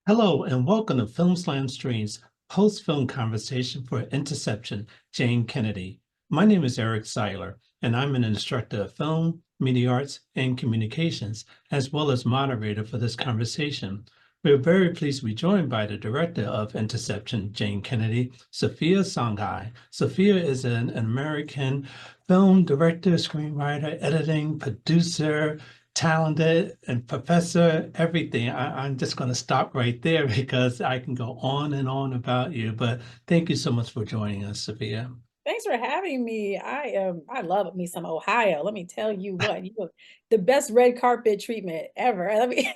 Hello and welcome to Film Slam Stream's post-film conversation for Interception, Jayne Kennedy. My name is Eric Siler, and I'm an instructor of film, media arts, and communications, as well as moderator for this conversation. We're very pleased to be joined by the director of Interception, Jayne Kennedy, Safiya Songhai. Safiya is an American film director, screenwriter, editing, producer, talented and professor, everything. I'm just going to stop right there because I can go on and on about you. But thank you so much for joining us, Safiya. Thanks for having me. I love me some Ohio. Let me tell you what, you have the best red carpet treatment ever. Let me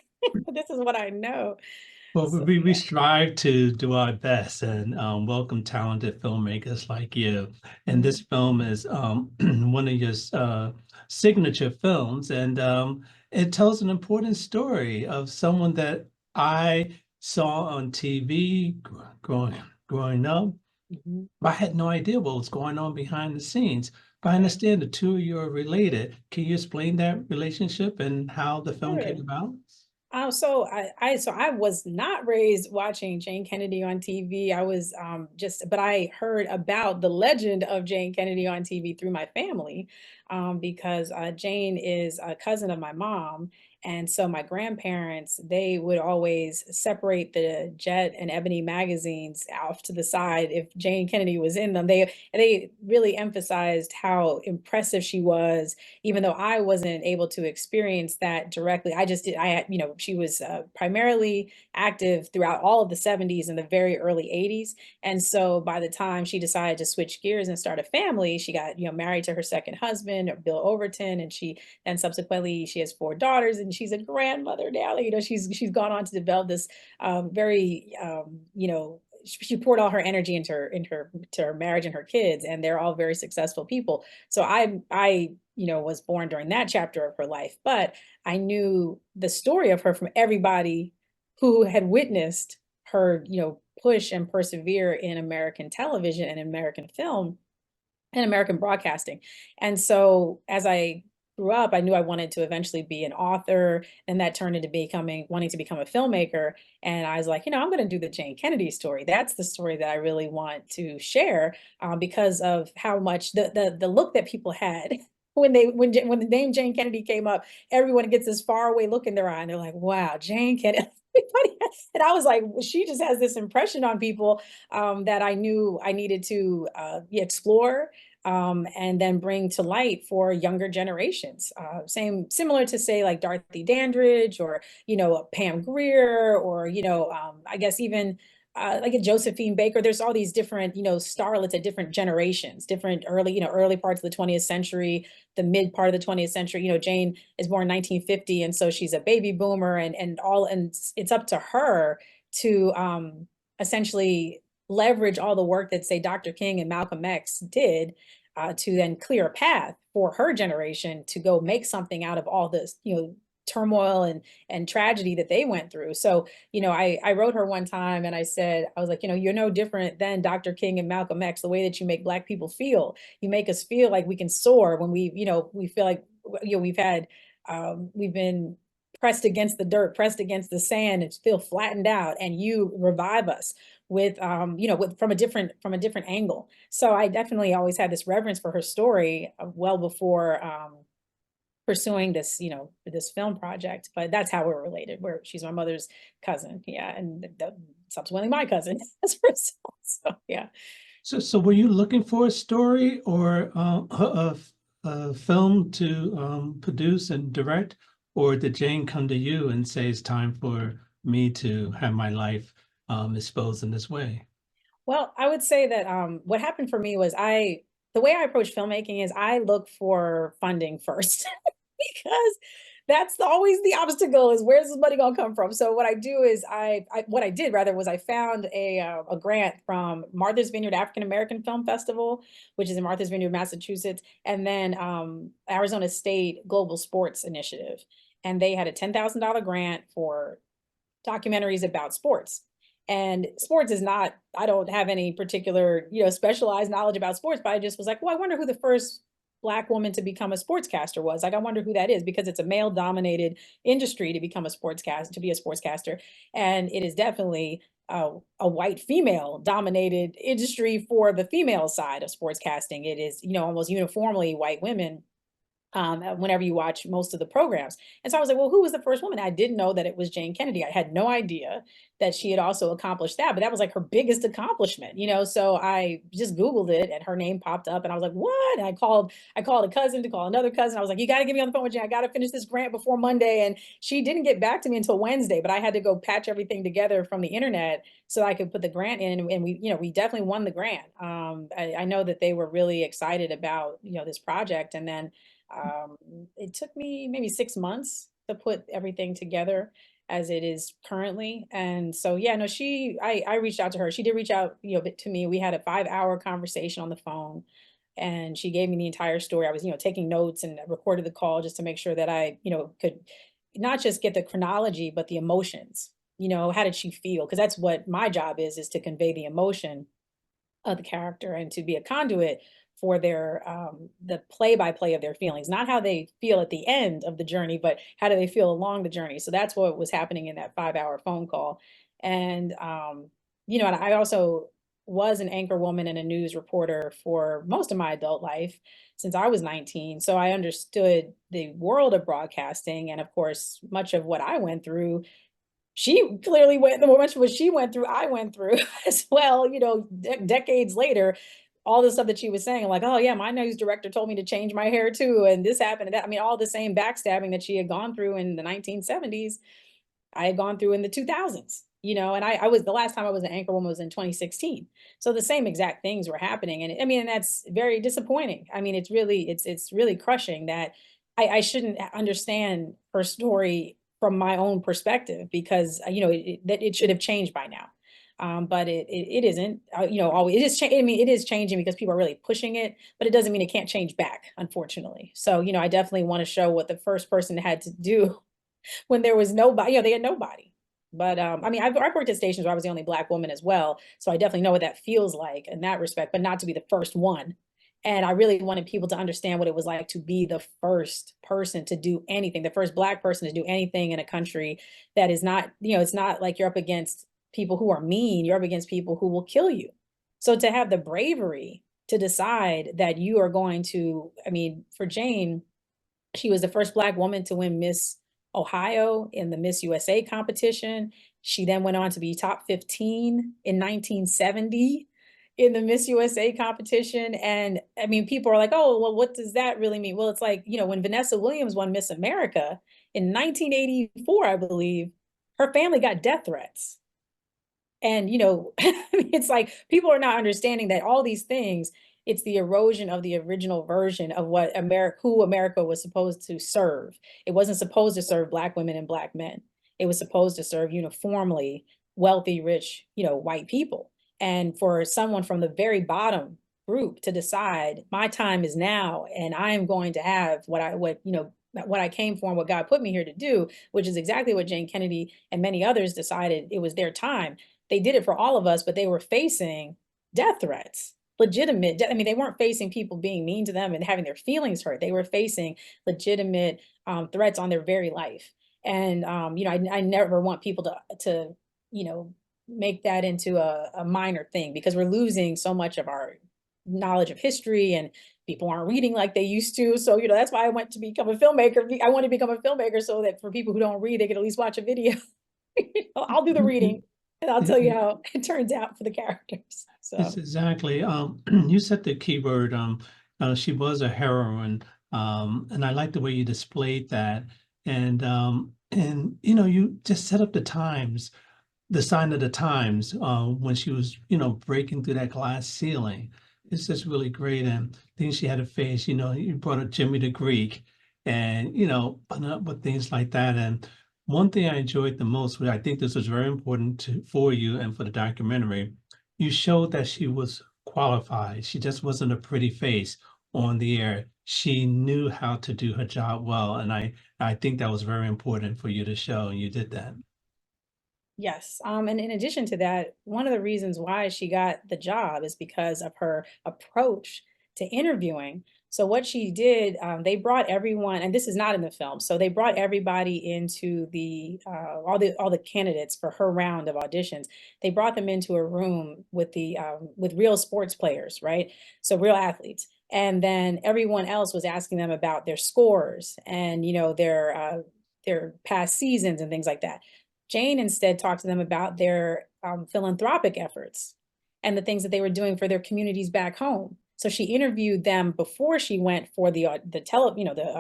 this is what I know. Well, So we strive to do our best and welcome talented filmmakers like you. And this film is one of your signature films, and it tells an important story of someone that I saw on TV growing up. mhm. I had no idea what was going on behind the scenes. But I understand the two of you are related. Can you explain that relationship and how the film Sure. came about? So I was not raised watching Jayne Kennedy on TV. I was but I heard about the legend of Jayne Kennedy on TV through my family, because Jayne is a cousin of my mom, and so my grandparents, they would always separate the Jet and Ebony magazines off to the side if Jayne Kennedy was in them. They really emphasized how impressive she was, even though I wasn't able to experience that directly. I just did, I had, she was primarily active throughout all of the 70s and the very early 80s. And so by the time she decided to switch gears and start a family, she got, married to her second husband, Bill Overton, and and subsequently she has four daughters and she's a grandmother now. She's gone on to develop this very, she poured all her energy to her marriage and her kids, and they're all very successful people. So I was born during that chapter of her life, but I knew the story of her from everybody who had witnessed her, push and persevere in American television and American film and American broadcasting. And so as I grew up, I knew I wanted to eventually be an author, and that turned into becoming wanting to become a filmmaker. And I was like, I'm going to do the Jayne Kennedy story. That's the story that I really want to share, because of how much the look that people had when the name Jayne Kennedy came up. Everyone gets this far away look in their eye, and they're like, "Wow, Jayne Kennedy." And I was like, well, she just has this impression on people, that I knew I needed to explore, and then bring to light for younger generations. Similar to say like Dorothy Dandridge, or Pam Grier, or I guess even like a Josephine Baker. There's all these different starlets at different generations, different early parts of the 20th century, the mid part of the 20th century. Jayne is born in 1950, and so she's a baby boomer, and it's up to her to essentially leverage all the work that say Dr. King and Malcolm X did, to then clear a path for her generation to go make something out of all this, turmoil and tragedy that they went through. So, I wrote her one time and I said, I was like, you're no different than Dr. King and Malcolm X, the way that you make Black people feel. You make us feel like we can soar when we feel like, we've been pressed against the dirt, pressed against the sand, and feel flattened out, and you revive us with from a different angle. So I definitely always had this reverence for her story, well before pursuing this film project. But that's how we're related. Where she's my mother's cousin, yeah, and subsequently my cousin as a result. So yeah. So were you looking for a story or a film to produce and direct, or did Jayne come to you and say it's time for me to have my life exposed in this way? Well, I would say that what happened for me was the way I approach filmmaking is I look for funding first, because that's always the obstacle, is where's this money gonna come from? So what I do is what I did rather was I found a grant from Martha's Vineyard African American Film Festival, which is in Martha's Vineyard, Massachusetts, and then Arizona State Global Sports Initiative, and they had a $10,000 grant for documentaries about sports. And sports is not, I don't have any particular, specialized knowledge about sports, but I just was like, well, I wonder who the first Black woman to become a sportscaster was. Like, I wonder who that is, because it's a male dominated industry to become a sportscaster, to be a sportscaster. And it is definitely a white female dominated industry for the female side of sportscasting. It is, almost uniformly white women whenever you watch most of the programs. And so I was like, well, who was the first woman? I didn't know that it was Jayne Kennedy. I had no idea that she had also accomplished that, but that was like her biggest accomplishment, So I just Googled it and her name popped up and I was like, what? And I called a cousin to call another cousin. I was like, you got to get me on the phone with Jayne. I got to finish this grant before Monday. And she didn't get back to me until Wednesday, but I had to go patch everything together from the internet so I could put the grant in. And we definitely won the grant. I know that they were really excited about, this project. And then it took me maybe 6 months to put everything together as it is currently. And so, yeah, no, I reached out to her. She did reach out, to me. We had a 5-hour conversation on the phone and she gave me the entire story. I was, taking notes and recorded the call just to make sure that I, could not just get the chronology, but the emotions, how did she feel? Because that's what my job is to convey the emotion of the character and to be a conduit for their the play-by-play of their feelings, not how they feel at the end of the journey, but how do they feel along the journey. So that's what was happening in that 5-hour phone call. And and I also was an anchor woman and a news reporter for most of my adult life since I was 19. So I understood the world of broadcasting. And of course, much of what I went through, she clearly went the much what she went through, I went through as well, decades later, all the stuff that she was saying, like, oh yeah, my news director told me to change my hair too, and this happened and that. I mean, all the same backstabbing that she had gone through in the 1970s, I had gone through in the 2000s, and I was the last time I was an anchor woman was in 2016. So the same exact things were happening. And I mean, and that's very disappointing. I mean, it's really crushing that I shouldn't understand her story from my own perspective because, that it should have changed by now. But it isn't, always, it is, I mean, it is changing because people are really pushing it, but it doesn't mean it can't change back, unfortunately. So, I definitely want to show what the first person had to do when there was nobody, they had nobody. But I mean, I've worked at stations where I was the only Black woman as well. So I definitely know what that feels like in that respect, but not to be the first one. And I really wanted people to understand what it was like to be the first person to do anything, the first Black person to do anything in a country that is not, it's not like you're up against people who are mean, you're up against people who will kill you. So to have the bravery to decide that you are going to, I mean, for Jayne, she was the first Black woman to win Miss Ohio in the Miss USA competition. She then went on to be top 15 in 1970 in the Miss USA competition. And I mean, people are like, oh, well, what does that really mean? Well, it's like, when Vanessa Williams won Miss America in 1984, I believe, her family got death threats. And, it's like people are not understanding that all these things, it's the erosion of the original version of what America was supposed to serve. It wasn't supposed to serve Black women and Black men. It was supposed to serve uniformly wealthy, rich, white people. And for someone from the very bottom group to decide my time is now and I am going to have what I came for and what God put me here to do, which is exactly what Jayne Kennedy and many others decided it was their time. They did it for all of us, but they were facing death threats, legitimate. I mean, they weren't facing people being mean to them and having their feelings hurt. They were facing legitimate threats on their very life. And I never want people to make that into a minor thing because we're losing so much of our knowledge of history and people aren't reading like they used to. So, that's why I went to become a filmmaker. I want to become a filmmaker so that for people who don't read, they can at least watch a video. I'll do the reading and I'll tell you how it turns out for the characters. It's So exactly. You said the keyword. She was a heroine, and I like the way you displayed that. And you just set up the times, the sign of the times, when she was, breaking through that glass ceiling. It's just really great. And things she had to face. You brought up Jimmy the Greek, and putting up with things like that. And one thing I enjoyed the most, which I think this was very important for you and for the documentary, you showed that she was qualified. She just wasn't a pretty face on the air. She knew how to do her job well. And I think that was very important for you to show, and you did that. yes. And in addition to that, one of the reasons why she got the job is because of her approach to interviewing. So what she did, they brought everyone, and this is not in the film. So they brought everybody into the all the candidates for her round of auditions. They brought them into a room with real sports players, right? So real athletes, and then everyone else was asking them about their scores and their past seasons and things like that. Jayne instead talked to them about their philanthropic efforts and the things that they were doing for their communities back home. So she interviewed them before she went for the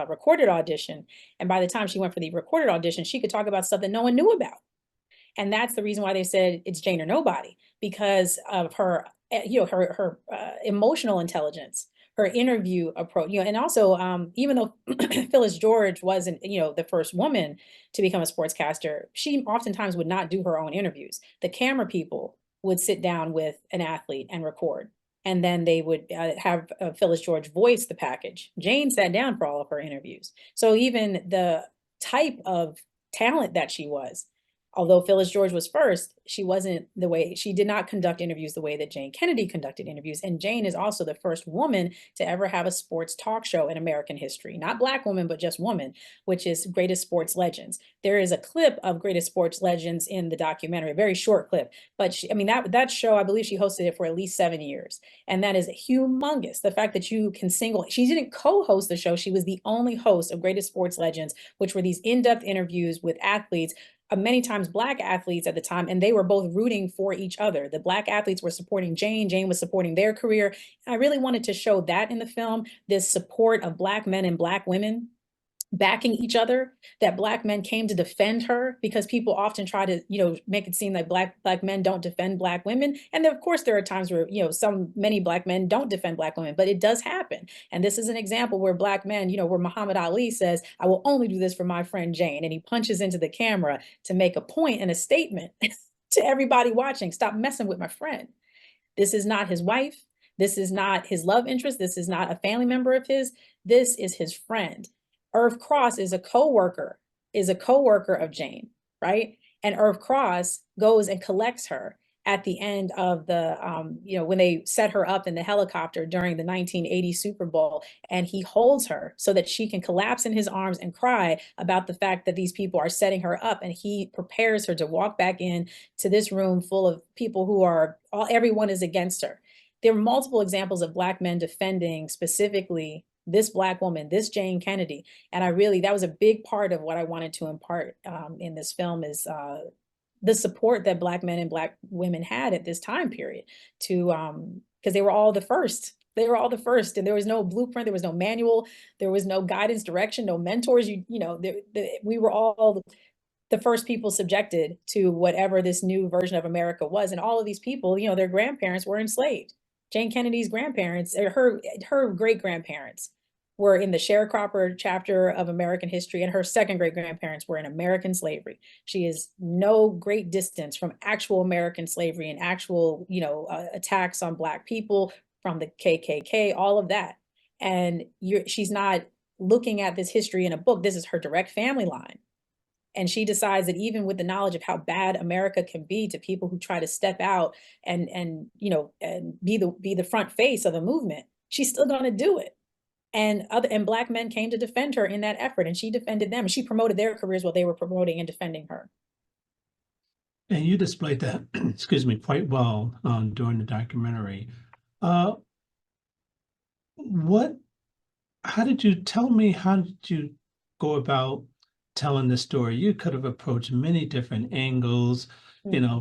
recorded audition, and by the time she went for the recorded audition, she could talk about stuff that no one knew about. And that's the reason why they said it's Jayne or nobody, because of her, her emotional intelligence, her interview approach, and also even though Phyllis George wasn't, the first woman to become a sportscaster, she oftentimes would not do her own interviews. The camera people would sit down with an athlete and record, and then they would have Phyllis George voice the package. Jayne sat down for all of her interviews. So even the type of talent that she was, although Phyllis George was first, she did not conduct interviews the way that Jayne Kennedy conducted interviews. And Jayne is also the first woman to ever have a sports talk show in American history. Not Black woman, but just woman, which is Greatest Sports Legends. There is a clip of Greatest Sports Legends in the documentary, a very short clip. But that show, I believe she hosted it for at least 7 years. And that is humongous. The fact that she didn't co-host the show. She was the only host of Greatest Sports Legends, which were these in-depth interviews with athletes, many times Black athletes at the time, and they were both rooting for each other. The Black athletes were supporting Jayne, Jayne was supporting their career. I really wanted to show that in the film, this support of Black men and Black women backing each other, that Black men came to defend her, because people often try to, make it seem like black men don't defend Black women. And of course, there are times where, many Black men don't defend Black women, but it does happen. And this is an example where Black men, where Muhammad Ali says, I will only do this for my friend Jayne. And he punches into the camera to make a point and a statement to everybody watching, stop messing with my friend. This is not his wife. This is not his love interest. This is not a family member of his. This is his friend. Irv Cross is a co-worker of Jayne, right? And Irv Cross goes and collects her at the end of the, when they set her up in the helicopter during the 1980 Super Bowl, and he holds her so that she can collapse in his arms and cry about the fact that these people are setting her up, and he prepares her to walk back in to this room full of people everyone is against her. There are multiple examples of Black men defending specifically this Black woman, this Jayne Kennedy. And that was a big part of what I wanted to impart in this film, is the support that Black men and Black women had at this time period, because they were all the first. They were all the first, and there was no blueprint, there was no manual, there was no guidance, direction, no mentors. We were all the first people subjected to whatever this new version of America was. And all of these people, their grandparents were enslaved. Jayne Kennedy's grandparents, her great-grandparents were in the sharecropper chapter of American history, and her second great-grandparents were in American slavery. She is no great distance from actual American slavery and actual, attacks on Black people from the KKK, all of that. And she's not looking at this history in a book. This is her direct family line. And she decides that even with the knowledge of how bad America can be to people who try to step out and be the front face of a movement, she's still going to do it. And Black men came to defend her in that effort, and she defended them. And she promoted their careers while they were promoting and defending her. And you displayed that, excuse me, quite well during the documentary. How did you go about telling the story? You could have approached many different angles,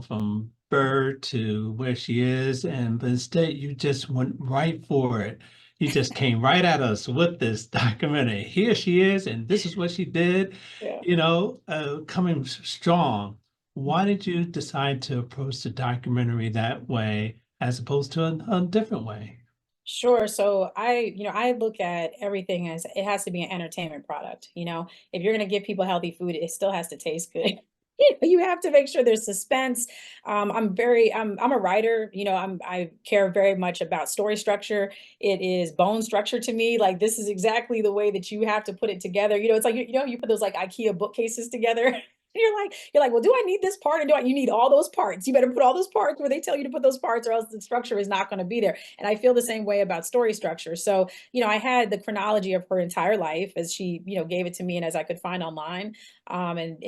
from birth to where she is, but instead you just went right for it. You just came right at us with this documentary. Here she is, and this is what she did, coming strong. Why did you decide to approach the documentary that way as opposed to a different way? Sure. So I look at everything as it has to be an entertainment product. If you're going to give people healthy food, it still has to taste good. You have to make sure there's suspense. I'm a writer. I care very much about story structure. It is bone structure to me. Like, this is exactly the way that you have to put it together. It's like, you put those like IKEA bookcases together. You're like, well, do I need this part, or you need all those parts? You better put all those parts where they tell you to put those parts, or else the structure is not going to be there. And I feel the same way about story structure. So, I had the chronology of her entire life as she, gave it to me and as I could find online. And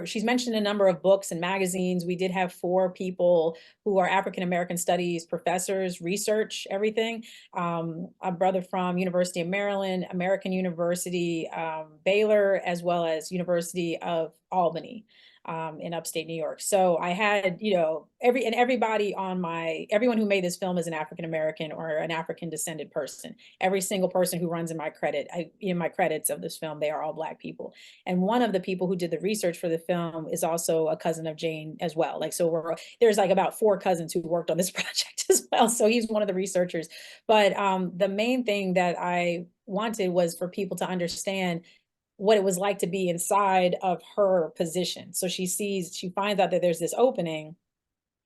she's mentioned a number of books and magazines. We did have 4 people who are African American studies professors research everything. A brother from University of Maryland, American University, Baylor, as well as University of Albany, in upstate New York. So I had, everyone who made this film is an African American or an African descended person. Every single person who runs in my credits of this film, they are all Black people. And one of the people who did the research for the film is also a cousin of Jayne as well. Like, so there's like about 4 cousins who worked on this project as well. So he's one of the researchers. But the main thing that I wanted was for people to understand what it was like to be inside of her position. So she finds out that there's this opening,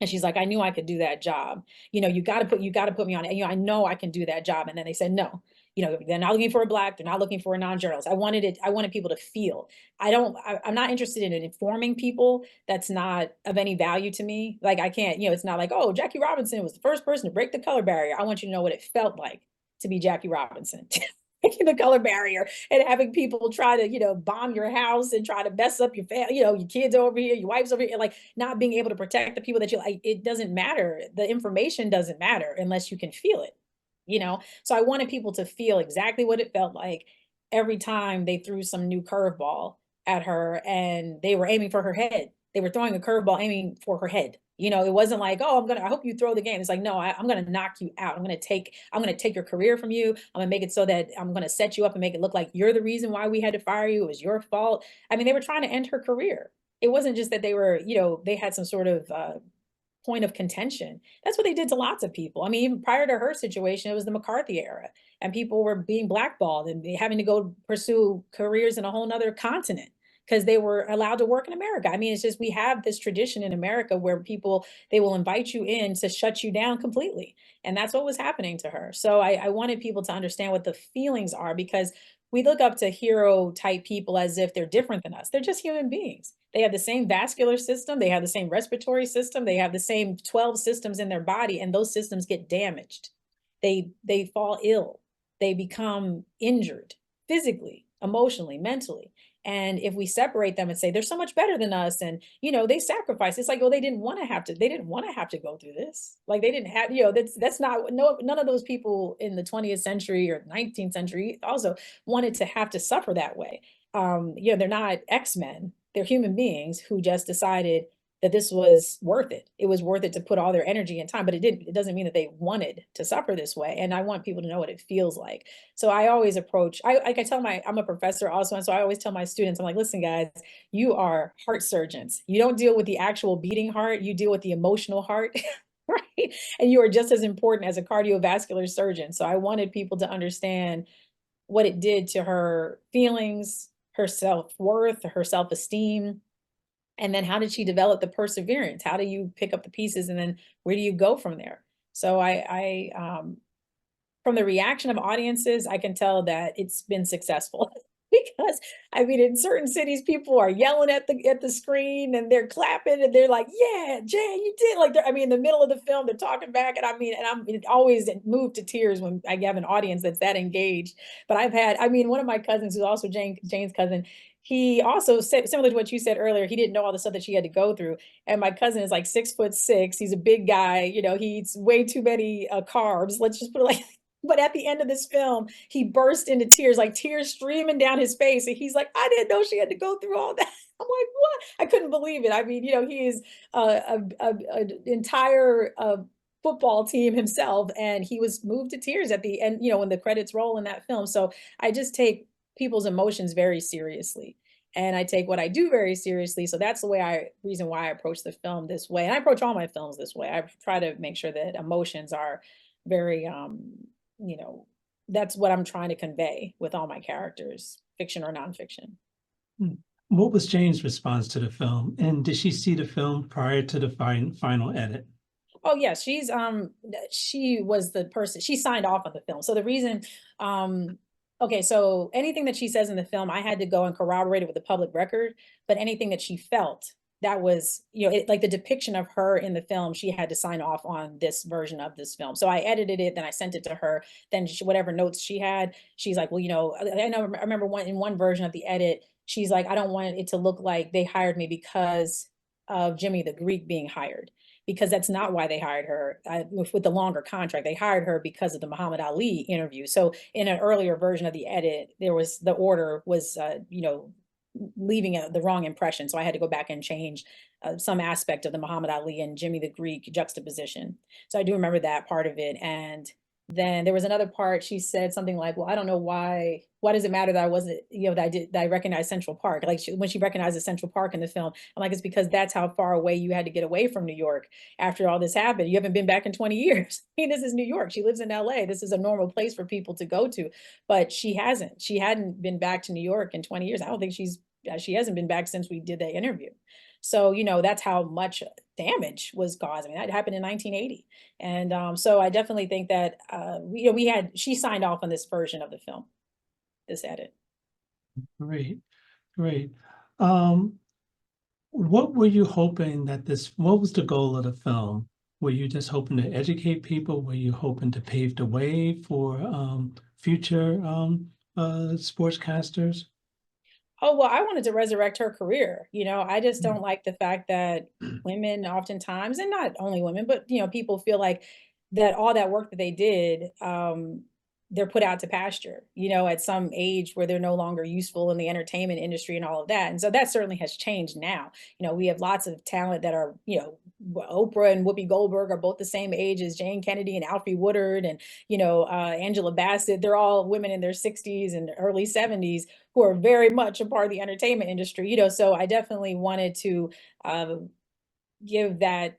and she's like, I knew I could do that job. You got to put me on it. I know I can do that job. And then they said, no, they're not looking for a Black, they're not looking for a non-journalist. I wanted people to feel. I'm not interested in informing people. That's not of any value to me. Like, I can't, it's not like, oh, Jackie Robinson was the first person to break the color barrier. I want you to know what it felt like to be Jackie Robinson. Breaking the color barrier and having people try to, bomb your house and try to mess up your family, your kids over here, your wife's over here, like not being able to protect the people that you like. It doesn't matter. The information doesn't matter unless you can feel it. So I wanted people to feel exactly what it felt like every time they threw some new curveball at her and they were aiming for her head. They were throwing a curveball aiming for her head. It wasn't like, oh, I hope you throw the game. It's like, no, I'm going to knock you out. I'm going to take your career from you. I'm going to make it so that I'm going to set you up and make it look like you're the reason why we had to fire you. It was your fault. I mean, they were trying to end her career. It wasn't just that they were, they had some sort of point of contention. That's what they did to lots of people. I mean, even prior to her situation, it was the McCarthy era, and people were being blackballed and having to go pursue careers in a whole nother continent because they were allowed to work in America. I mean, it's just we have this tradition in America where they will invite you in to shut you down completely. And that's what was happening to her. So I wanted people to understand what the feelings are, because we look up to hero type people as if they're different than us. They're just human beings. They have the same vascular system, they have the same respiratory system, they have the same 12 systems in their body, and those systems get damaged. They fall ill, they become injured physically, emotionally, mentally. And if we separate them and say they're so much better than us, and they sacrifice, it's like, well, they didn't want to have to go through this. Like, they didn't have, that's not, no, none of those people in the 20th century or 19th century also wanted to have to suffer that way. They're not X-Men, they're human beings who just decided that this was worth it. It was worth it to put all their energy and time, but it doesn't mean that they wanted to suffer this way. And I want people to know what it feels like. So I always approach, I'm a professor also. And so I always tell my students, I'm like, listen, guys, you are heart surgeons. You don't deal with the actual beating heart, you deal with the emotional heart. Right. And you are just as important as a cardiovascular surgeon. So I wanted people to understand what it did to her feelings, her self-worth, her self-esteem. And then how did she develop the perseverance? How do you pick up the pieces, and then where do you go from there? So from the reaction of audiences, I can tell that it's been successful. Because I mean, in certain cities, people are yelling at the screen and they're clapping and they're like, "Yeah, Jay, you did!" Like, I mean, in the middle of the film, they're talking back, and I'm always moved to tears when I have an audience that's that engaged. But one of my cousins, who's also Jayne's cousin, he also said, similar to what you said earlier, he didn't know all the stuff that she had to go through. And my cousin is like 6'6". He's a big guy. He eats way too many carbs. Let's just put it like. But at the end of this film, he burst into tears, like tears streaming down his face. And he's like, I didn't know she had to go through all that. I'm like, what? I couldn't believe it. I mean, he is an entire football team himself. And he was moved to tears at the end, when the credits roll in that film. So I just take people's emotions very seriously. And I take what I do very seriously. So that's the reason why I approach the film this way. And I approach all my films this way. I try to make sure that emotions are very, that's what I'm trying to convey with all my characters, fiction or nonfiction. What was Jayne's response to the film? And did she see the film prior to the final edit? Oh yeah, she was the person, she signed off on the film. So the reason Okay, so anything that she says in the film, I had to go and corroborate it with the public record, but anything that she felt, that was, like the depiction of her in the film, she had to sign off on this version of this film. So I edited it, then I sent it to her, then whatever notes she had, she's like, well, I remember in one version of the edit, she's like, I don't want it to look like they hired me because of Jimmy the Greek being hired, because that's not why they hired her. With the longer contract, they hired her because of the Muhammad Ali interview. So in an earlier version of the edit, there was the order was, leaving the wrong impression. So I had to go back and change some aspect of the Muhammad Ali and Jimmy the Greek juxtaposition. So I do remember that part of it. And then there was another part. She said something like, "Well, I don't know why. Why does it matter that I wasn't, that I recognized Central Park? Like when she recognizes Central Park in the film, I'm like, it's because that's how far away you had to get away from New York after all this happened. You haven't been back in 20 years. I mean, this is New York. She lives in LA. This is a normal place for people to go to, but she hasn't. She hadn't been back to New York in 20 years. I don't think she hasn't been back since we did that interview. So, that's how much damage was caused. I mean, that happened in 1980. And so I definitely think that she signed off on this version of the film, this edit. Great, great. Um, what were you hoping that what was the goal of the film? Were you just hoping to educate people? Were you hoping to pave the way for future sportscasters? Oh, well, I wanted to resurrect her career. I just don't like the fact that women oftentimes, and not only women, but people feel like that all that work that they did, they're put out to pasture, at some age where they're no longer useful in the entertainment industry and all of that. And so that certainly has changed now. We have lots of talent that are, Oprah and Whoopi Goldberg are both the same age as Jayne Kennedy and Alfre Woodard and, Angela Bassett. They're all women in their 60s and early 70s who are very much a part of the entertainment industry, so I definitely wanted to give that,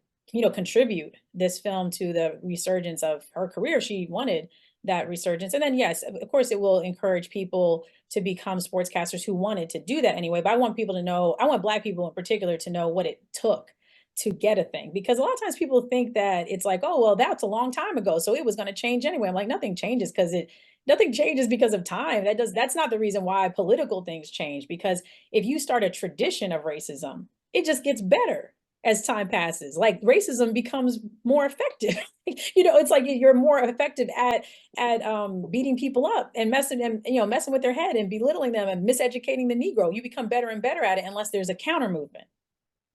contribute this film to the resurgence of her career. She wanted that resurgence. And then, yes, of course, it will encourage people to become sportscasters who wanted to do that anyway. But I want people to know, I want Black people in particular to know what it took to get a thing. Because a lot of times people think that it's like, oh, well, that's a long time ago, so it was going to change anyway. I'm like, nothing changes because of time. That's not the reason why political things change. Because if you start a tradition of racism, it just gets better as time passes. Like racism becomes more effective. It's like you're more effective at beating people up and messing with their head and belittling them and miseducating the Negro. You become better and better at it unless there's a counter movement.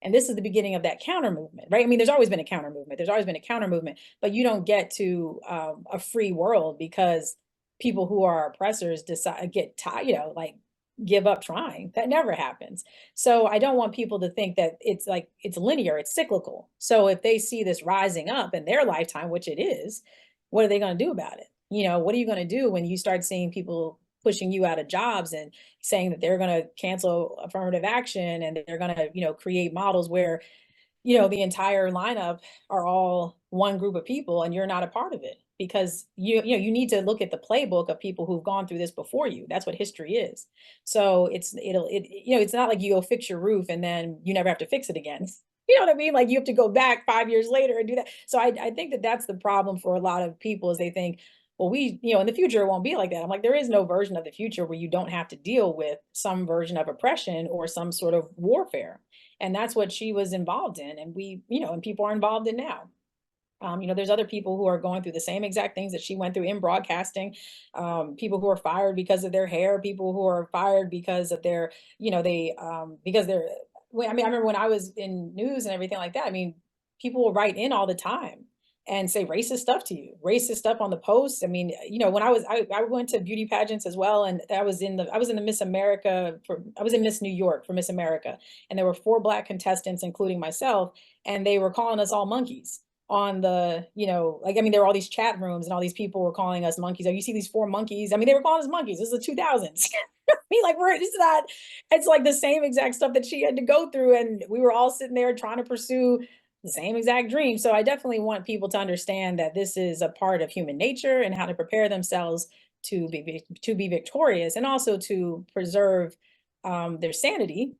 And this is the beginning of that counter movement, right? I mean, there's always been a counter movement. There's always been a counter movement, but you don't get to a free world because people who are oppressors get tired, like give up trying. That never happens. So I don't want people to think that it's like it's linear, it's cyclical. So if they see this rising up in their lifetime, which it is, what are they going to do about it? What are you going to do when you start seeing people pushing you out of jobs and saying that they're going to cancel affirmative action and they're going to, create models where, the entire lineup are all one group of people and you're not a part of it because you need to look at the playbook of people who've gone through this before you. That's what history is. So it's not like you go fix your roof and then you never have to fix it again. You know what I mean? Like you have to go back 5 years later and do that. So I think that that's the problem for a lot of people is they think, well, in the future, it won't be like that. I'm like, there is no version of the future where you don't have to deal with some version of oppression or some sort of warfare. And that's what she was involved in. And and people are involved in now. There's other people who are going through the same exact things that she went through in broadcasting. People who are fired because of their hair, people who are fired because of their, because they're, I mean, I remember when I was in news and everything like that. I mean, people will write in all the time and say racist stuff to you, racist stuff on the post. I mean, when I went to beauty pageants as well, and I was in the Miss America I was in Miss New York for Miss America, and there were 4 Black contestants, including myself, and they were calling us all monkeys on the, like, I mean, there were all these chat rooms and all these people were calling us monkeys. Oh, you see these 4 monkeys? I mean, they were calling us monkeys. This is the 2000s. I mean, like, it's like the same exact stuff that she had to go through. And we were all sitting there trying to pursue the same exact dream. So I definitely want people to understand that this is a part of human nature and how to prepare themselves to be victorious and also to preserve their sanity,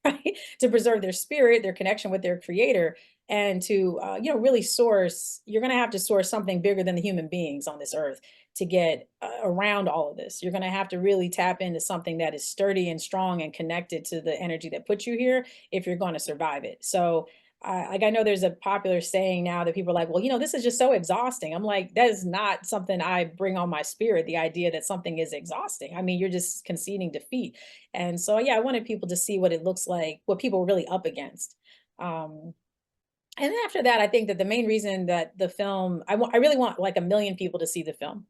right? To preserve their spirit, their connection with their creator, and to really source. You're going to have to source something bigger than the human beings on this earth to get around all of this. You're going to have to really tap into something that is sturdy and strong and connected to the energy that put you here if you're going to survive it. So, like, I know there's a popular saying now that people are like, well, this is just so exhausting. I'm like, that is not something I bring on my spirit, the idea that something is exhausting. I mean, you're just conceding defeat. And so, yeah, I wanted people to see what it looks like, what people are really up against. Um, and then after that, I think that the main reason that the film, I really want like 1 million people to see the film.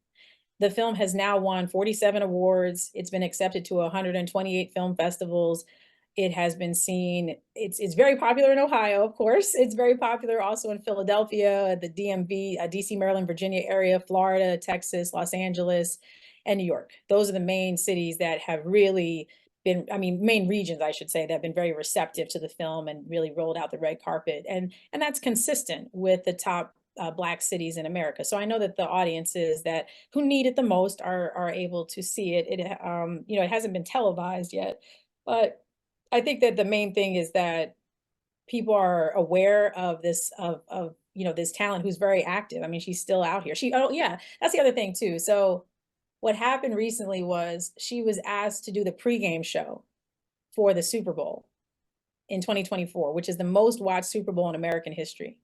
The film has now won 47 awards. It's been accepted to 128 film festivals. It has been seen. It's very popular in Ohio, of course. It's very popular also in Philadelphia, the DMV, DC, Maryland, Virginia area, Florida, Texas, Los Angeles, and New York. Those are the main cities that have really been, I mean, main regions, I should say, that have been very receptive to the film and really rolled out the red carpet. And that's consistent with the top Black cities in America. So I know that the audiences that who need it the most are able to see it. It hasn't been televised yet, but I think that the main thing is that people are aware of this this talent who's very active. I mean, she's still out here. Oh yeah, that's the other thing too. So what happened recently was she was asked to do the pregame show for the Super Bowl in 2024, which is the most watched Super Bowl in American history.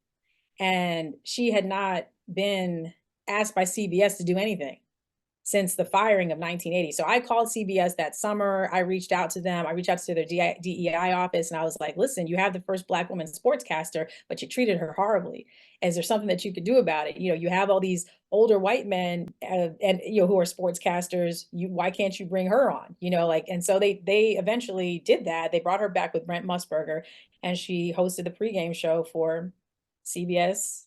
And she had not been asked by CBS to do anything since the firing of 1980. So I called CBS that summer. I reached out to them. I reached out to their DEI office and I was like, listen, you have the first Black woman sportscaster, but you treated her horribly. Is there something that you could do about it? You have all these older white men and who are sportscasters. Why can't you bring her on? And so they eventually did that. They brought her back with Brent Musburger and she hosted the pregame show for CBS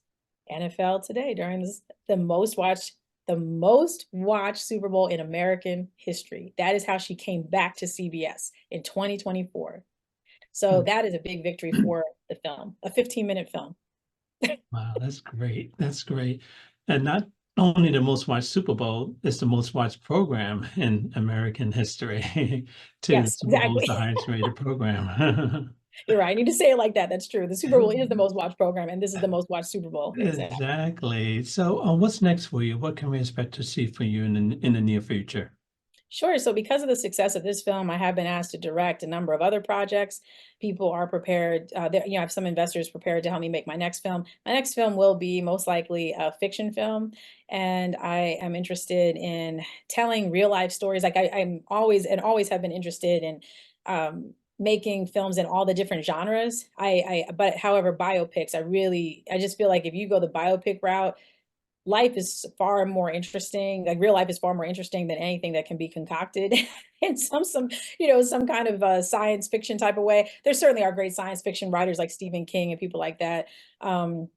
NFL Today during the most watched Super Bowl in American history. That is how she came back to CBS in 2024. So that is a big victory for the film, a 15-minute film. Wow, that's great. That's great. And not only the most watched Super Bowl, it's the most watched program in American history, too. The Yes, Super Bowl is exactly. the highest rated program. You're right. I need to say it like that. That's true. The Super Bowl is the most watched program, and this is the most watched Super Bowl. Exactly. Exactly. So, what's next for you? What can we expect to see for you in the near future? Sure. So because of the success of this film, I have been asked to direct a number of other projects. People are prepared. I have some investors prepared to help me make my next film. My next film will be most likely a fiction film, and I am interested in telling real life stories. Like I'm always and always have been interested in making films in all the different genres. But however, biopics, I just feel like if you go the biopic route, life is far more interesting. Like real life is far more interesting than anything that can be concocted in some kind of science fiction type of way. There certainly are great science fiction writers like Stephen King and people like that. Um,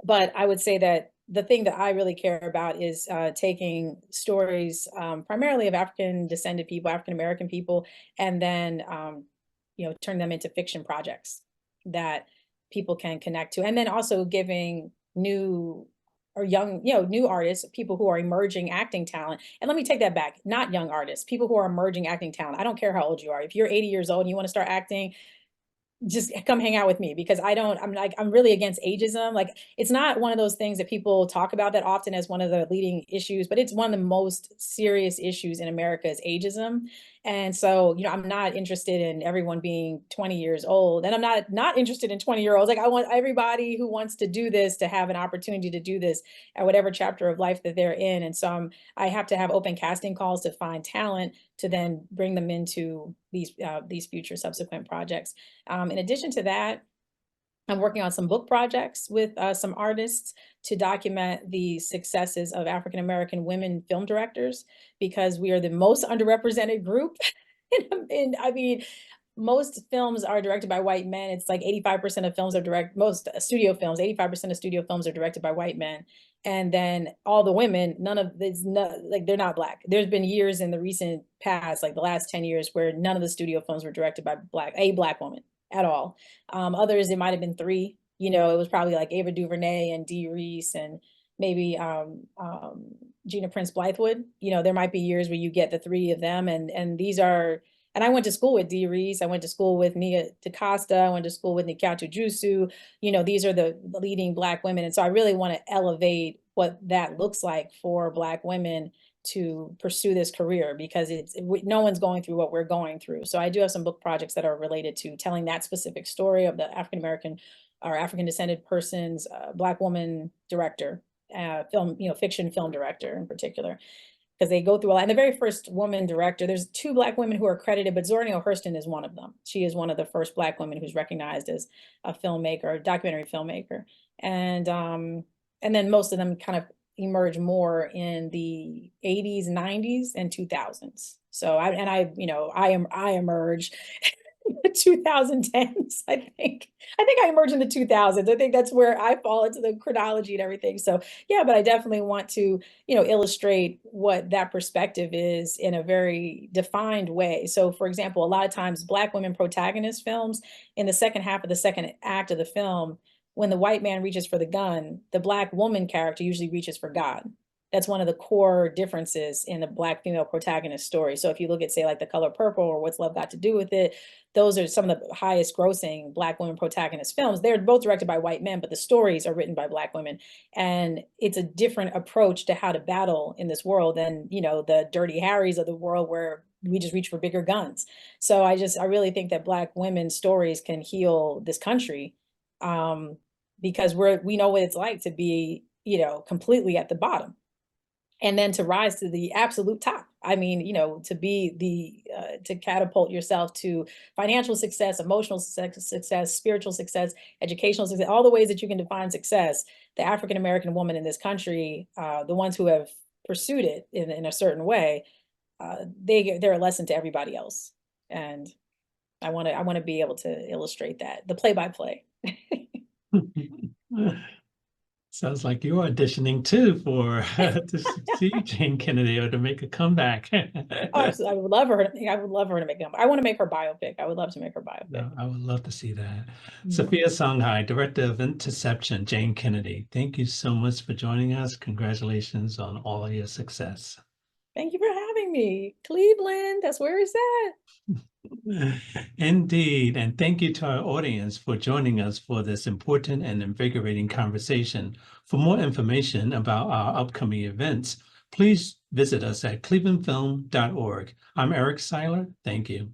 but I would say that the thing that I really care about is taking stories primarily of African descended people, African American people, and then turn them into fiction projects that people can connect to, and then also giving new or young, new artists, people who are emerging acting talent. And let me take that back, not young artists, people who are emerging acting talent. I don't care how old you are. If you're 80 years old and you want to start acting, just come hang out with me because I'm really against ageism. Like it's not one of those things that people talk about that often as one of the leading issues, but it's one of the most serious issues in America is ageism. And so, I'm not interested in everyone being 20 years old, and I'm not interested in 20-year-olds. Like I want everybody who wants to do this to have an opportunity to do this at whatever chapter of life that they're in. And so I have to have open casting calls to find talent to then bring them into these future subsequent projects. In addition to that, I'm working on some book projects with some artists to document the successes of African American women film directors because we are the most underrepresented group. I mean, most films are directed by white men. It's like 85% of films are most studio films, 85% of studio films are directed by white men. And then all the women, they're not Black. There's been years in the recent past, like the last 10 years, where none of the studio films were directed by a Black woman at all. Others, it might have been three. It was probably like Ava DuVernay and Dee Reese and maybe Gina Prince Blythewood. There might be years where you get the three of them, and these are And I went to school with Dee Reese. I went to school with Nia DaCosta. I went to school with Nikyatu Jusu. These are the leading Black women. And so I really want to elevate what that looks like for Black women to pursue this career, because no one's going through what we're going through. So I do have some book projects that are related to telling that specific story of the African American or African descended person's Black woman director, film, fiction film director in particular, because they go through a lot. And the very first woman director, there's 2 Black women who are credited, but Zora Neale Hurston is one of them. She is one of the first Black women who's recognized as a filmmaker, a documentary filmmaker. And then most of them kind of emerge more in the 80s, 90s, and 2000s. So I emerge in the 2010s, I think. I think I emerged in the 2000s. I think that's where I fall into the chronology and everything. So yeah, but I definitely want to, illustrate what that perspective is in a very defined way. So for example, a lot of times Black women protagonist films, in the second half of the second act of the film, when the white man reaches for the gun, the Black woman character usually reaches for God. That's one of the core differences in the Black female protagonist story. So if you look at, say, like The Color Purple or What's Love Got to Do with It, those are some of the highest grossing Black women protagonist films. They're both directed by white men, but the stories are written by Black women. And it's a different approach to how to battle in this world than, the Dirty Harrys of the world where we just reach for bigger guns. So I really think that Black women's stories can heal this country. Because we know what it's like to be, completely at the bottom, and then to rise to the absolute top. I mean, to be to catapult yourself to financial success, emotional success, spiritual success, educational success, all the ways that you can define success. The African American woman in this country, the ones who have pursued it in a certain way, they're a lesson to everybody else. And I want to be able to illustrate that, the play-by-play. Sounds like you're auditioning too for to see Jayne Kennedy or to make a comeback. Oh, I would love her. I would love her to make them. I want to make her biopic. I would love to make her biopic. No, I would love to see that. Mhm. Safiya Songhai, director of Interception, Jayne Kennedy. Thank you so much for joining us. Congratulations on all of your success. Thank you for having me. Cleveland, that's where it's at. Indeed. And thank you to our audience for joining us for this important and invigorating conversation. For more information about our upcoming events, please visit us at clevelandfilm.org. I'm Eric Siler. Thank you.